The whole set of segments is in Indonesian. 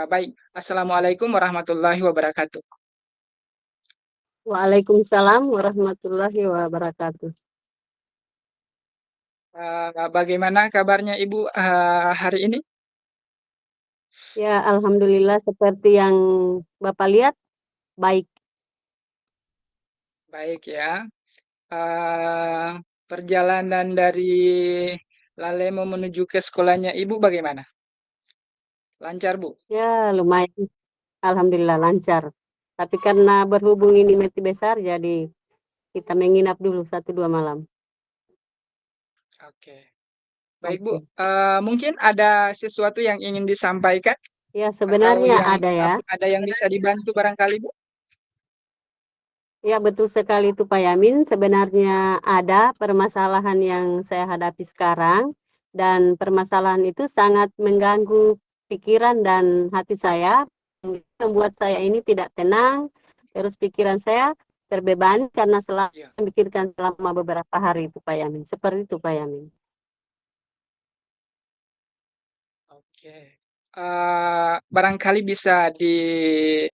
Baik. Assalamualaikum warahmatullahi wabarakatuh. Waalaikumsalam warahmatullahi wabarakatuh. Bagaimana kabarnya Ibu hari ini? Ya, alhamdulillah seperti yang Bapak lihat, baik. Baik ya. Eh, Perjalanan dari Lalemo menuju ke sekolahnya Ibu bagaimana? Lancar, Bu? Ya, lumayan. Alhamdulillah lancar. Tapi karena berhubung ini meti besar, jadi kita menginap dulu 1-2 malam. Oke. Baik, Bu. Oke. Mungkin ada sesuatu yang ingin disampaikan Ya, atau sebenarnya ada ya. ada yang bisa dibantu barangkali, Bu? Ya, betul sekali itu Pak Yamin. Sebenarnya ada permasalahan yang saya hadapi sekarang, dan permasalahan itu sangat mengganggu pikiran dan hati saya, membuat saya ini tidak tenang, terus pikiran saya terbebani karena selalu Iya. memikirkan selama beberapa hari itu Pak Yamin. Seperti itu Pak Yamin. Oke. Barangkali bisa diuraikan,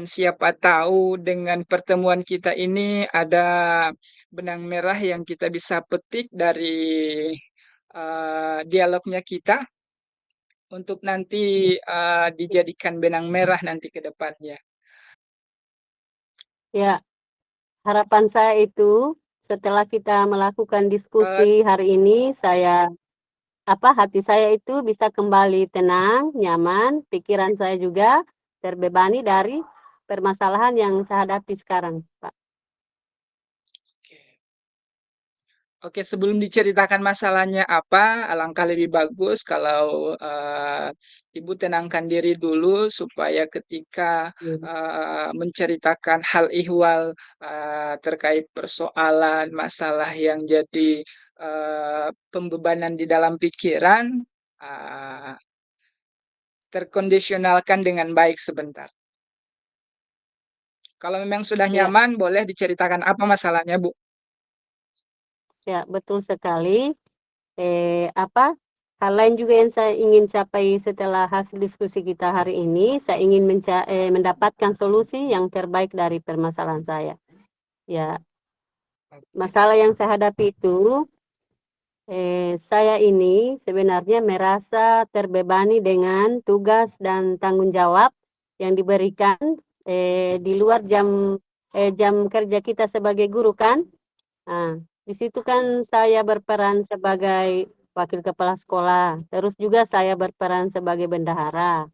siapa tahu dengan pertemuan kita ini ada benang merah yang kita bisa petik dari dialognya kita untuk nanti dijadikan benang merah nanti ke depannya. Ya, harapan saya itu setelah kita melakukan Eh, diskusi hari ini, hati saya itu bisa kembali tenang, nyaman, pikiran saya juga terbebani dari permasalahan yang saya hadapi sekarang, Pak. Oke. Oke, sebelum diceritakan masalahnya apa, alangkah lebih bagus kalau Ibu tenangkan diri dulu supaya ketika Hmm. menceritakan hal ihwal terkait persoalan masalah yang jadi pembebanan di dalam pikiran, uh, terkondisionalkan dengan baik sebentar. Kalau memang sudah Ya, nyaman, boleh diceritakan apa masalahnya, Bu. ya betul sekali. Apa hal lain juga yang saya ingin capai setelah hasil diskusi kita hari ini, saya ingin mendapatkan solusi yang terbaik dari permasalahan saya. Ya, Oke. masalah yang saya hadapi itu, saya ini sebenarnya merasa terbebani dengan tugas dan tanggung jawab yang diberikan di luar jam kerja kita sebagai guru kan. Nah, di situ Iya. kan saya berperan sebagai wakil kepala sekolah, terus juga saya berperan sebagai bendahara,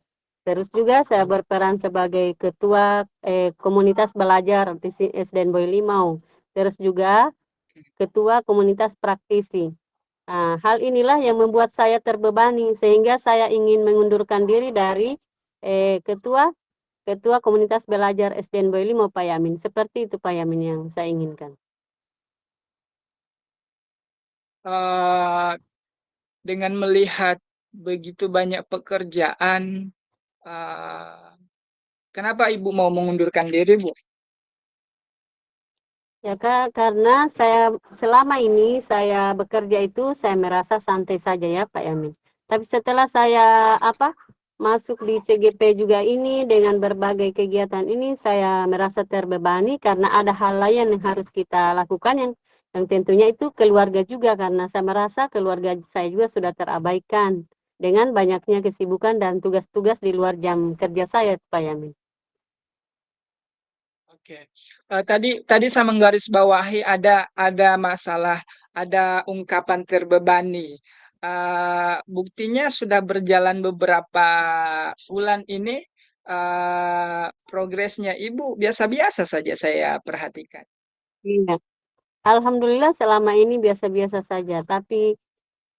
terus juga saya berperan sebagai ketua komunitas belajar di SDN Boy Limau, terus juga ketua komunitas praktisi. Nah, hal inilah yang membuat saya terbebani sehingga saya ingin mengundurkan diri dari ketua ketua komunitas belajar SDN Boy Limau Pak Yamin. Seperti itu Pak Yamin yang saya inginkan. Eh, dengan melihat begitu banyak pekerjaan, eh, kenapa Ibu mau mengundurkan diri, Bu? Ya Kak, karena saya selama ini saya bekerja itu saya merasa santai saja ya Pak Yamin. Tapi setelah saya masuk di CGP juga ini dengan berbagai kegiatan ini saya merasa terbebani karena ada hal lain yang harus kita lakukan yang tentunya itu keluarga juga karena saya merasa keluarga saya juga sudah terabaikan dengan banyaknya kesibukan dan tugas-tugas di luar jam kerja saya Pak Yamin. Oke. Tadi saya menggarisbawahi ada masalah, ada ungkapan terbebani. Buktinya sudah berjalan beberapa bulan ini, progresnya Ibu biasa-biasa saja saya perhatikan. Iya. Alhamdulillah selama ini biasa-biasa saja, tapi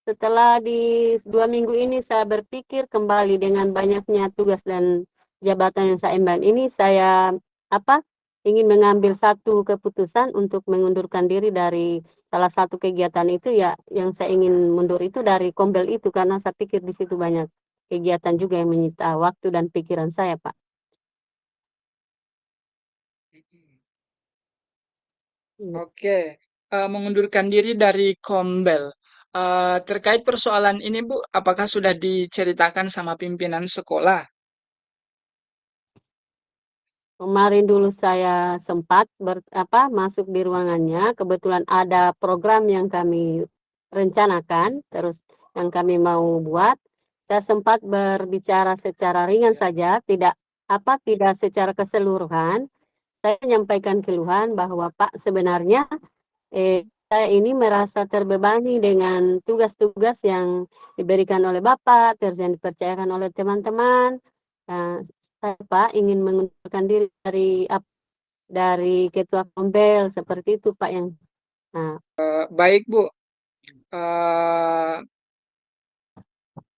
setelah di 2 minggu ini saya berpikir kembali dengan banyaknya tugas dan jabatan yang saya emban ini, saya apa ingin mengambil satu keputusan untuk mengundurkan diri dari salah satu kegiatan itu ya, yang saya ingin mundur itu dari Kombel itu karena saya pikir di situ banyak kegiatan juga yang menyita waktu dan pikiran saya, Pak. Mm-mm. Iya. Oke, mengundurkan diri dari Kombel. Terkait persoalan ini, Bu, apakah sudah diceritakan sama pimpinan sekolah? Kemarin dulu saya sempat masuk di ruangannya, kebetulan ada program yang kami rencanakan, terus yang kami mau buat. Saya sempat berbicara secara ringan Ya. saja, tidak secara keseluruhan. Saya menyampaikan keluhan bahwa Pak sebenarnya saya ini merasa terbebani dengan tugas-tugas yang diberikan oleh Bapak, terus yang dipercayakan oleh teman-teman. Nah, saya Pak ingin mengundurkan diri dari ketua Kombel seperti itu Pak yang. Nah, Baik Bu. Eh,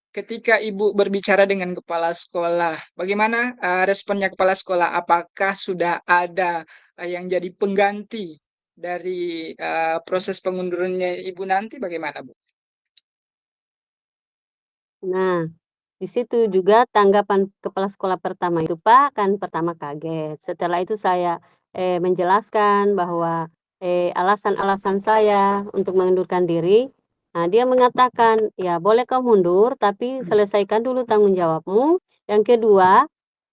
Ketika Ibu berbicara dengan kepala sekolah, bagaimana responnya kepala sekolah? Apakah sudah ada yang jadi pengganti dari proses pengundurannya Ibu nanti? Bagaimana, Bu? nah, di situ juga tanggapan kepala sekolah pertama itu, Pak, kan pertama kaget. Setelah itu saya, menjelaskan bahwa, alasan-alasan saya untuk mengundurkan diri. Nah, dia mengatakan, "Ya boleh kau mundur, tapi selesaikan dulu tanggung jawabmu. Yang kedua,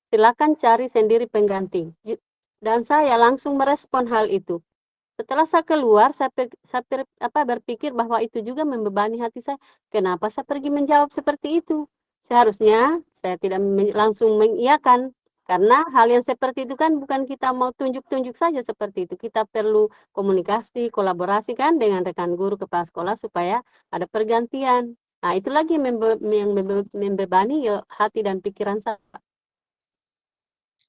silakan cari sendiri pengganti." Dan saya langsung merespon hal itu. Setelah saya keluar, berpikir bahwa itu juga membebani hati saya. Kenapa saya pergi menjawab seperti itu? Seharusnya saya tidak langsung mengiyakan. Karena hal yang seperti itu kan bukan kita mau tunjuk-tunjuk saja seperti itu. Kita perlu komunikasi, kolaborasi kan dengan rekan guru kepala sekolah supaya ada pergantian. Nah, itu lagi yang membebani ya, hati dan pikiran saya.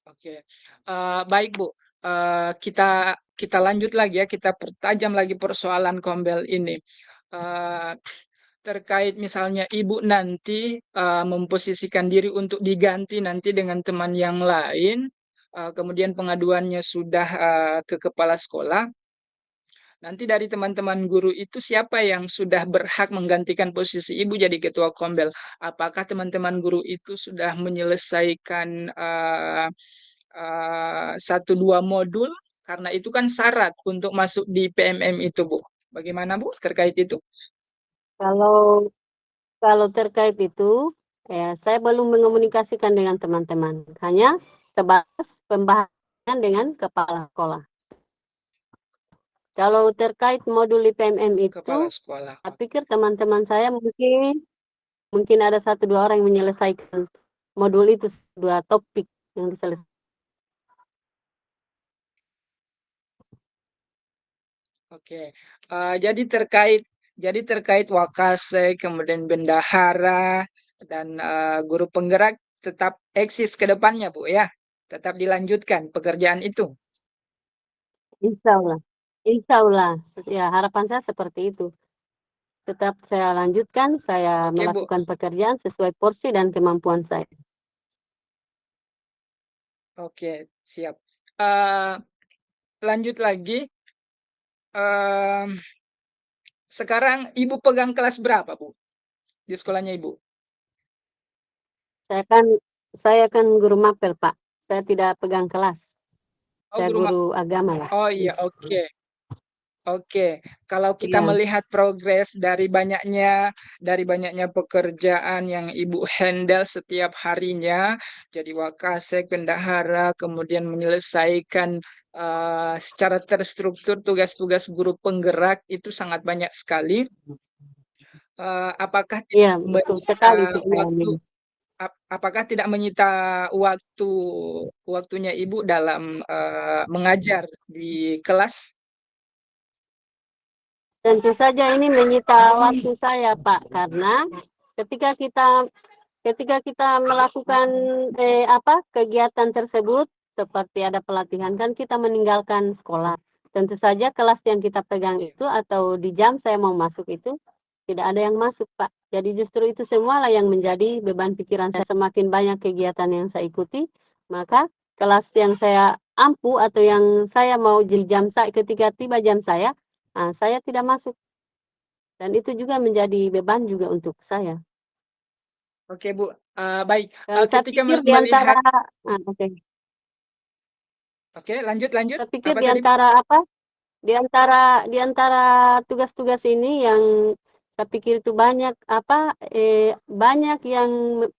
Oke, baik Bu. Kita kita lanjut lagi ya, kita pertajam lagi persoalan Kombel ini. Eh, Terkait misalnya Ibu nanti memposisikan diri untuk diganti nanti dengan teman yang lain, kemudian pengaduannya sudah ke kepala sekolah. Nanti dari teman-teman guru itu siapa yang sudah berhak menggantikan posisi Ibu jadi ketua Kombel? Apakah teman-teman guru itu sudah menyelesaikan satu dua modul? Karena itu kan syarat untuk masuk di PMM itu, Bu. Bagaimana, Bu, terkait itu? Kalau Kalau terkait itu, saya belum mengomunikasikan dengan teman-teman, hanya sebatas pembahasan dengan kepala sekolah. Kalau terkait modul IPMM itu, Kepala sekolah. saya pikir teman-teman saya mungkin ada satu dua orang yang menyelesaikan modul itu, dua topik yang diselesaikan. Oke. Jadi terkait Wakasek, kemudian bendahara dan guru penggerak tetap eksis ke depannya, Bu ya. Tetap dilanjutkan pekerjaan itu. Insya Allah, Insya Allah, ya harapan saya seperti itu. Tetap saya lanjutkan, saya Oke, Bu. melakukan pekerjaan sesuai porsi dan kemampuan saya. Oke, siap. Eh, Lanjut lagi. Eh, Sekarang Ibu pegang kelas berapa, Bu? Di sekolahnya Ibu? Saya kan saya kan guru mapel, Pak. Saya tidak pegang kelas. Oh, Saya guru guru agama lah. Oh iya, oke. Oke, kalau kita Iya. melihat progres dari banyaknya pekerjaan yang Ibu handle setiap harinya, jadi wakasek, bendahara, kemudian menyelesaikan secara terstruktur tugas-tugas guru penggerak itu sangat banyak sekali. Apakah tidak Iya, betul menyita sekali itu saya waktu? amini. Apakah tidak menyita waktu waktunya Ibu dalam mengajar di kelas? Tentu saja ini menyita waktu saya, Pak, karena ketika kita ketika kita melakukan kegiatan tersebut seperti ada pelatihan kan kita meninggalkan sekolah. Tentu saja kelas yang kita pegang Iya. itu atau di jam saya mau masuk itu tidak ada yang masuk, Pak. Jadi justru itu semualah yang menjadi beban pikiran saya. Semakin banyak kegiatan yang saya ikuti, maka kelas yang saya ampu atau yang saya mau di jam saya ketika tiba jam saya, saya tidak masuk. Dan itu juga menjadi beban juga untuk saya. Oke, Bu. Baik. Dan saya Ketika pikir di antara, melihat, oke. oke, lanjut, lanjut. Saya pikir Apa di tadi, Bu? antara di antara tugas-tugas ini yang saya pikir itu banyak yang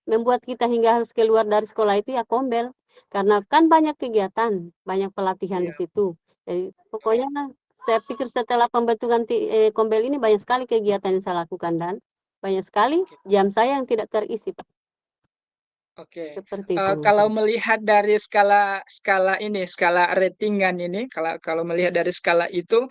membuat kita hingga harus keluar dari sekolah itu ya Kombel. Karena kan banyak kegiatan, banyak pelatihan di Iya. situ. Jadi pokoknya saya pikir setelah pembentukan Kombel ini banyak sekali kegiatan yang saya lakukan dan banyak sekali Oke. jam saya yang tidak terisi, Pak. Oke. Seperti itu Kalau mungkin. melihat dari skala skala ini, skala ratingan ini, kalau kalau melihat dari skala itu,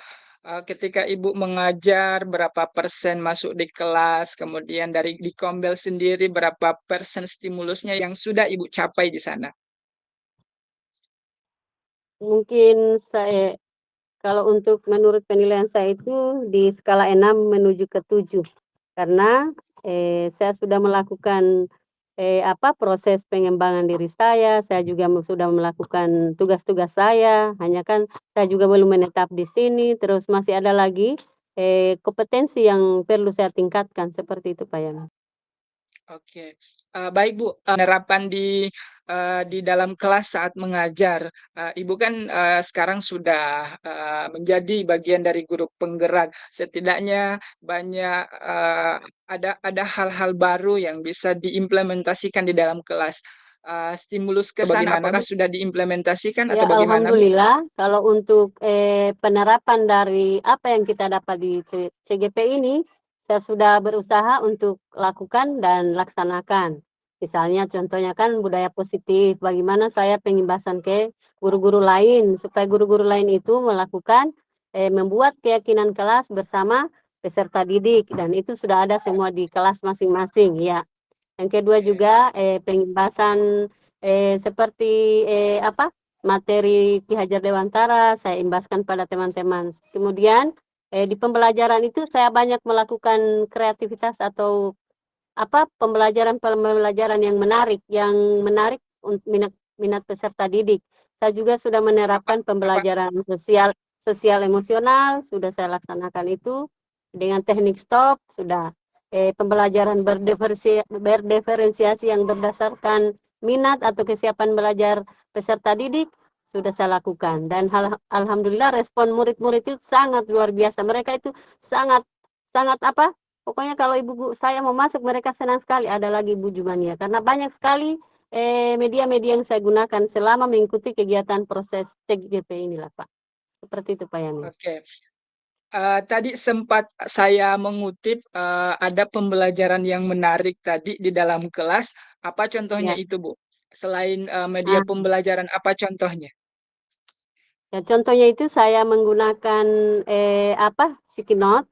ketika Ibu mengajar berapa persen masuk di kelas, kemudian dari di Kombel sendiri berapa persen stimulusnya yang sudah Ibu capai di sana? Mungkin saya kalau untuk menurut penilaian saya itu di skala 6 menuju ke 7. Karena, saya sudah melakukan, proses pengembangan diri saya juga sudah melakukan tugas-tugas saya, hanya kan saya juga belum menetap di sini, terus masih ada lagi, kompetensi yang perlu saya tingkatkan, seperti itu, Pak Yana. Oke, baik Bu, penerapan di dalam kelas saat mengajar, Ibu kan, sekarang sudah, menjadi bagian dari guru penggerak. Setidaknya banyak, ada hal-hal baru yang bisa diimplementasikan di dalam kelas. Stimulus ke sana Bagaimana, apakah Bu? sudah diimplementasikan Ya, atau bagaimana Bu? alhamdulillah kalau untuk, penerapan dari apa yang kita dapat di CGP ini, saya sudah berusaha untuk lakukan dan laksanakan. Misalnya contohnya kan budaya positif, bagaimana saya pengimbasan ke guru-guru lain, supaya guru-guru lain itu melakukan, membuat keyakinan kelas bersama peserta didik dan itu sudah ada semua di kelas masing-masing, ya. Yang kedua Oke, juga, pengimbasan, seperti, materi Ki Hajar Dewantara saya imbaskan pada teman-teman. Kemudian, di pembelajaran itu saya banyak melakukan kreativitas atau pembelajaran-pembelajaran yang menarik minat minat peserta didik. Saya juga sudah apa menerapkan apa pembelajaran sosial sosial emosional, sudah saya laksanakan itu dengan teknik stop, sudah. Pembelajaran berdiferensiasi yang berdasarkan minat atau kesiapan belajar peserta didik sudah saya lakukan dan alhamdulillah respon murid-murid itu sangat luar biasa. Mereka itu sangat sangat pokoknya kalau ibu saya mau masuk mereka senang sekali. Ada lagi Bu Jumania karena banyak sekali media-media yang saya gunakan selama mengikuti kegiatan proses CGP inilah Pak. Seperti itu Pak Yani. oke. Tadi sempat saya mengutip, ada pembelajaran yang menarik tadi di dalam kelas. Apa contohnya Ya. itu, Bu? Selain, media Nah, pembelajaran, apa contohnya? ya contohnya itu saya menggunakan sticky note.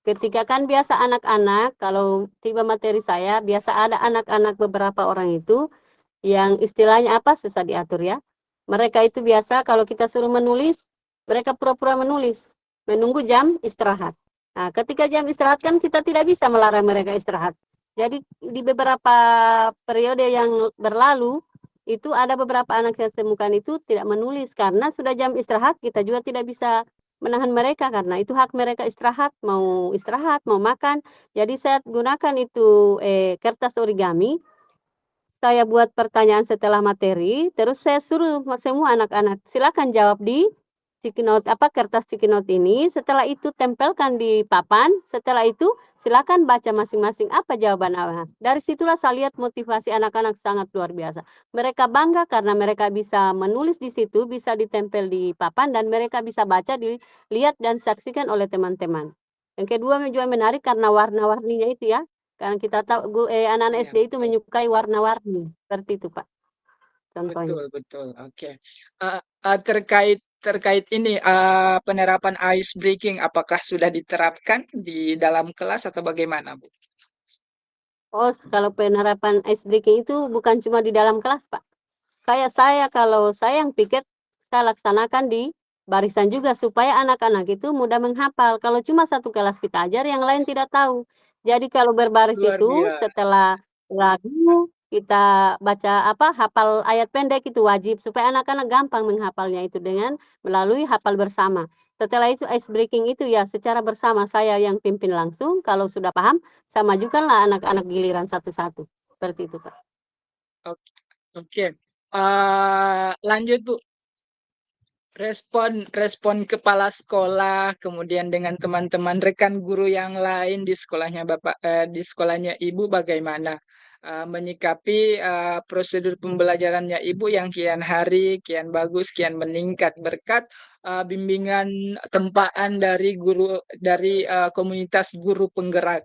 Ketika kan biasa anak-anak kalau tiba materi saya biasa ada anak-anak beberapa orang itu yang istilahnya susah diatur ya. Mereka itu biasa kalau kita suruh menulis, mereka pura-pura menulis, menunggu jam istirahat. Nah, ketika jam istirahat kan kita tidak bisa melarang mereka istirahat. Jadi di beberapa periode yang berlalu, itu ada beberapa anak yang saya temukan itu tidak menulis karena sudah jam istirahat, kita juga tidak bisa menahan mereka karena itu hak mereka istirahat, mau makan. Jadi saya gunakan itu kertas origami, saya buat pertanyaan setelah materi, terus saya suruh semua anak-anak, silakan jawab di sticky note, kertas sticky note ini. Setelah itu tempelkan di papan. Setelah itu silakan baca masing-masing apa jawaban anak. Dari situlah saya lihat motivasi anak-anak sangat luar biasa. Mereka bangga karena mereka bisa menulis di situ, bisa ditempel di papan, dan mereka bisa baca, dilihat dan saksikan oleh teman-teman. Yang kedua juga menarik karena warna-warninya itu ya. Kan kita tahu anak-anak Iya, SD itu betul. menyukai warna-warni, seperti itu, Pak, contohnya. Betul betul, oke. Terkait terkait ini, penerapan ice breaking, apakah sudah diterapkan di dalam kelas atau bagaimana, Bu? Oh, kalau penerapan ice breaking itu bukan cuma di dalam kelas, Pak. Kayak saya, kalau saya yang piket, saya laksanakan di barisan juga supaya anak-anak itu mudah menghafal. Kalau cuma satu kelas kita ajar, yang lain tidak tahu. Jadi kalau berbaris Luar itu biasa. setelah lagu kita baca hafal ayat pendek itu wajib supaya anak-anak gampang menghafalnya itu dengan melalui hafal bersama. Setelah itu ice breaking itu ya secara bersama saya yang pimpin langsung. Kalau sudah paham, saya majukanlah anak-anak giliran satu-satu. Seperti itu, Pak. Oke oke. Lanjut, Bu. Respon respon kepala sekolah, kemudian dengan teman-teman rekan guru yang lain di sekolahnya di sekolahnya Ibu bagaimana? menyikapi prosedur pembelajarannya Ibu yang kian hari kian bagus, kian meningkat berkat bimbingan tempaan dari guru dari komunitas guru penggerak.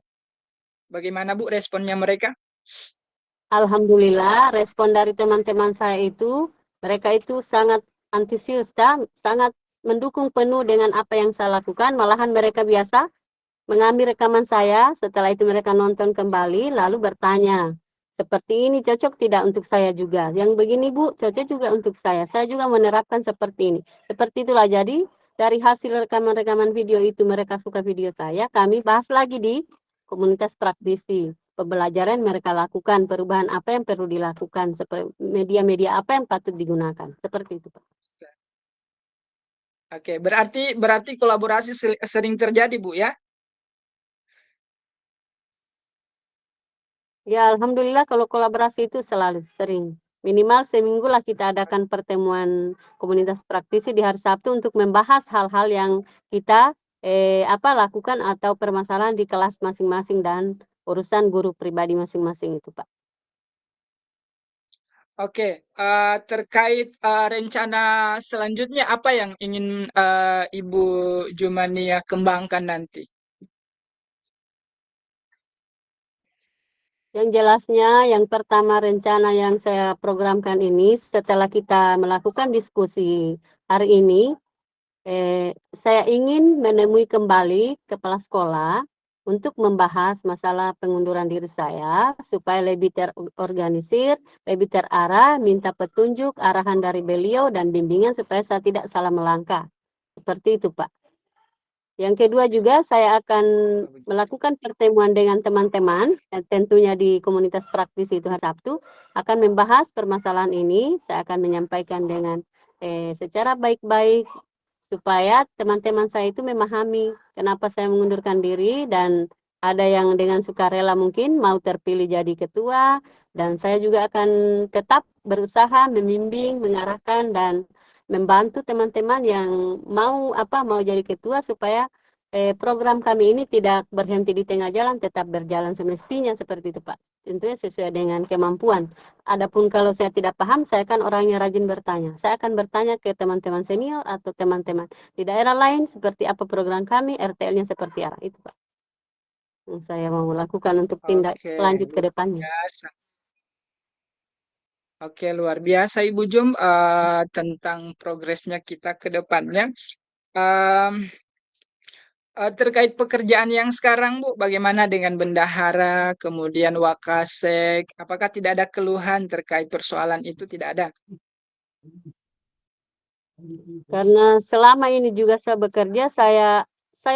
Bagaimana Bu responnya mereka? Alhamdulillah, respon dari teman-teman saya itu, mereka itu sangat antusias, sangat mendukung penuh dengan apa yang saya lakukan. Malahan mereka biasa mengambil rekaman saya, setelah itu mereka nonton kembali, lalu bertanya, seperti ini cocok tidak untuk saya juga? Yang begini Bu, cocok juga untuk saya juga menerapkan seperti ini. Seperti itulah, jadi dari hasil rekaman-rekaman video itu, mereka suka video saya, kami bahas lagi di komunitas praktisi. Pembelajaran mereka lakukan, perubahan apa yang perlu dilakukan, media-media apa yang patut digunakan. Seperti itu, Pak. Oke, berarti kolaborasi sering terjadi, Bu ya? Ya, alhamdulillah kalau kolaborasi itu selalu sering. Minimal seminggu lah kita adakan pertemuan komunitas praktisi di hari Sabtu untuk membahas hal-hal yang kita lakukan atau permasalahan di kelas masing-masing dan urusan guru pribadi masing-masing itu, Pak. Oke, terkait rencana selanjutnya apa yang ingin Ibu Jumania kembangkan nanti? Yang jelasnya, yang pertama rencana yang saya programkan ini, setelah kita melakukan diskusi hari ini, saya ingin menemui kembali kepala sekolah untuk membahas masalah pengunduran diri saya, supaya lebih terorganisir, lebih terarah, minta petunjuk, arahan dari beliau, dan bimbingan supaya saya tidak salah melangkah. Seperti itu, Pak. Yang kedua juga saya akan melakukan pertemuan dengan teman-teman, dan tentunya di komunitas praktis itu hari Sabtu, akan membahas permasalahan ini. Saya akan menyampaikan dengan secara baik-baik, supaya teman-teman saya itu memahami kenapa saya mengundurkan diri, dan ada yang dengan sukarela mungkin mau terpilih jadi ketua, dan saya juga akan tetap berusaha membimbing, mengarahkan, dan membantu teman-teman yang mau jadi ketua, supaya program kami ini tidak berhenti di tengah jalan, tetap berjalan semestinya seperti itu, Pak. Tentunya sesuai dengan kemampuan. Adapun kalau saya tidak paham, saya kan orangnya rajin bertanya. Saya akan bertanya ke teman-teman senior atau teman-teman di daerah lain seperti apa program kami, RTL-nya seperti apa. Itu, Pak, yang saya mau lakukan untuk tindak Oke, lanjut ke luar depannya. biasa. Oke, luar biasa Ibu Jum tentang progresnya kita ke depannya. Em, terkait pekerjaan yang sekarang, Bu, bagaimana dengan bendahara, kemudian wakasek? Apakah tidak ada keluhan terkait persoalan itu? Tidak ada. Karena selama ini juga saya bekerja, saya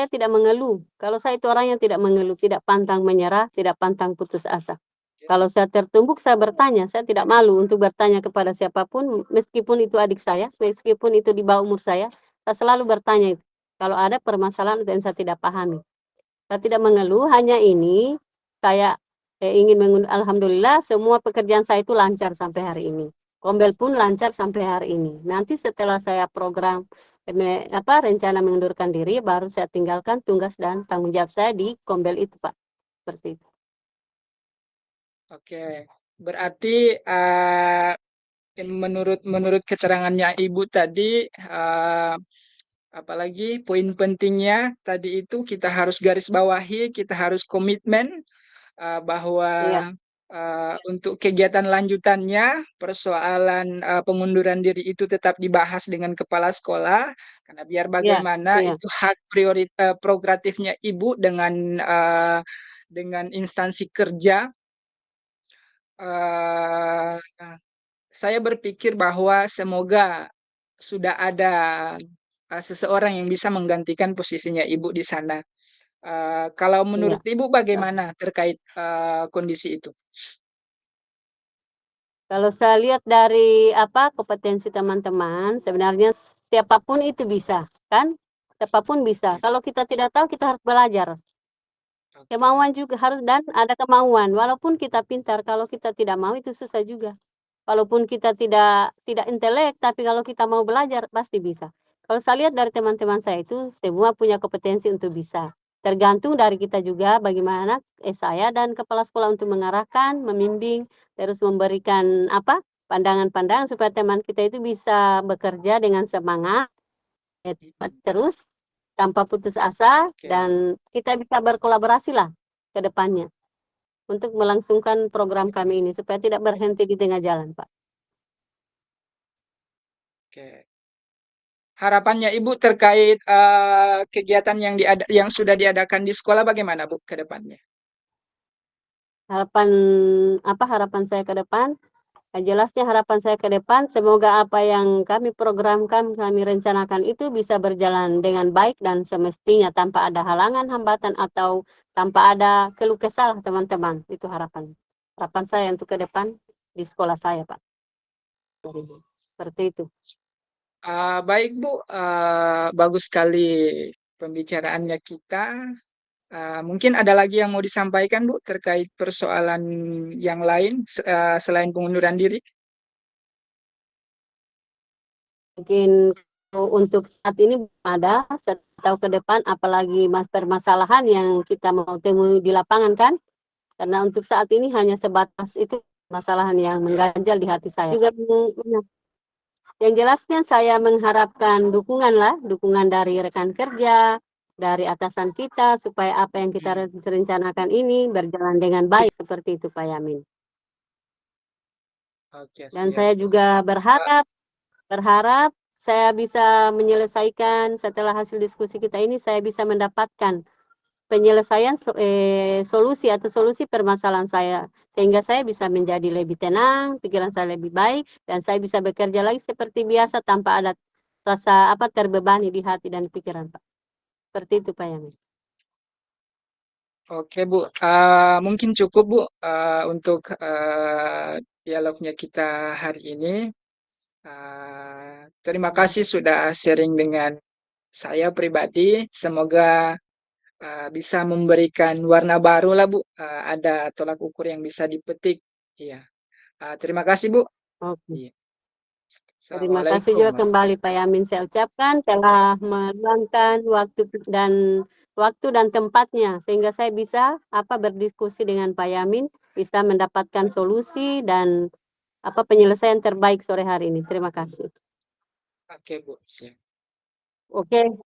tidak mengeluh. Kalau saya itu orang yang tidak mengeluh, tidak pantang menyerah, tidak pantang putus asa. Kalau saya tertumbuk, saya bertanya. Saya tidak malu untuk bertanya kepada siapapun, meskipun itu adik saya, meskipun itu di bawah umur saya selalu bertanya itu. Kalau ada permasalahan yang saya tidak pahami. Saya tidak mengeluh, hanya ini saya ingin alhamdulillah semua pekerjaan saya itu lancar sampai hari ini. Kombel pun lancar sampai hari ini. Nanti setelah saya program rencana mengundurkan diri, baru saya tinggalkan tugas dan tanggung jawab saya di Kombel itu, Pak. Seperti itu. Oke, berarti menurut keterangannya Ibu tadi, apalagi poin pentingnya tadi itu kita harus garis bawahi, kita harus komitmen bahwa Iya, untuk kegiatan lanjutannya persoalan pengunduran diri itu tetap dibahas dengan kepala sekolah karena biar iya, bagaimana iya, itu hak progratifnya Ibu dengan instansi kerja. eh, saya berpikir bahwa semoga sudah ada seseorang yang bisa menggantikan posisinya Ibu di sana. Kalau iya. menurut Ibu bagaimana terkait kondisi itu? Kalau saya lihat dari kompetensi teman-teman, sebenarnya siapapun itu bisa, kan? Siapapun bisa. Kalau kita tidak tahu, kita harus belajar. Oke, Kemauan juga harus, dan ada kemauan. Walaupun kita pintar, kalau kita tidak mau itu susah juga. Walaupun kita tidak intelek, tapi kalau kita mau belajar pasti bisa. Kalau saya lihat dari teman-teman saya itu semua punya kompetensi untuk bisa. tergantung dari kita juga bagaimana saya dan kepala sekolah untuk mengarahkan, membimbing, terus memberikan pandangan-pandangan supaya teman kita itu bisa bekerja dengan semangat terus tanpa putus asa Oke. dan kita bisa berkolaborasi lah ke depannya untuk melangsungkan program kami ini supaya tidak berhenti di tengah jalan, Pak. Oke. Harapannya Ibu terkait kegiatan yang sudah diadakan di sekolah bagaimana Bu ke depannya? Harapan saya ke depan? Jelasnya harapan saya ke depan, semoga apa yang kami programkan, kami rencanakan itu bisa berjalan dengan baik dan semestinya tanpa ada halangan, hambatan, atau tanpa ada keluh kesah teman-teman. Itu harapan saya untuk ke depan di sekolah saya, Pak. Seperti itu. Baik Bu, bagus sekali pembicaraannya kita. Mungkin ada lagi yang mau disampaikan Bu terkait persoalan yang lain selain pengunduran diri? Mungkin untuk saat ini belum ada, atau ke depan apalagi permasalahan yang kita mau temui di lapangan kan. Karena untuk saat ini hanya sebatas itu masalahan yang mengganjal di hati saya. Juga yang jelasnya saya mengharapkan dukungan dari rekan kerja, dari atasan kita supaya apa yang kita rencanakan ini berjalan dengan baik seperti itu Pak Yamin. Oke, Dan siap. saya juga berharap saya bisa menyelesaikan setelah hasil diskusi kita ini saya bisa mendapatkan penyelesaian solusi permasalahan saya sehingga saya bisa menjadi lebih tenang, pikiran saya lebih baik dan saya bisa bekerja lagi seperti biasa tanpa ada rasa terbebani di hati dan pikiran Pak. Seperti itu Pak Yamin. Oke Bu, mungkin cukup Bu untuk dialognya kita hari ini. Terima kasih sudah sharing dengan saya pribadi. Semoga bisa memberikan warna baru lah Bu. Ada tolak ukur yang bisa dipetik. Iya. Terima kasih Bu. Oke. Iya. Terima kasih juga kembali Pak Yamin saya ucapkan telah meluangkan waktu dan tempatnya sehingga saya bisa berdiskusi dengan Pak Yamin bisa mendapatkan solusi dan penyelesaian terbaik sore hari ini. Terima kasih. Oke Bu. Siap. Oke.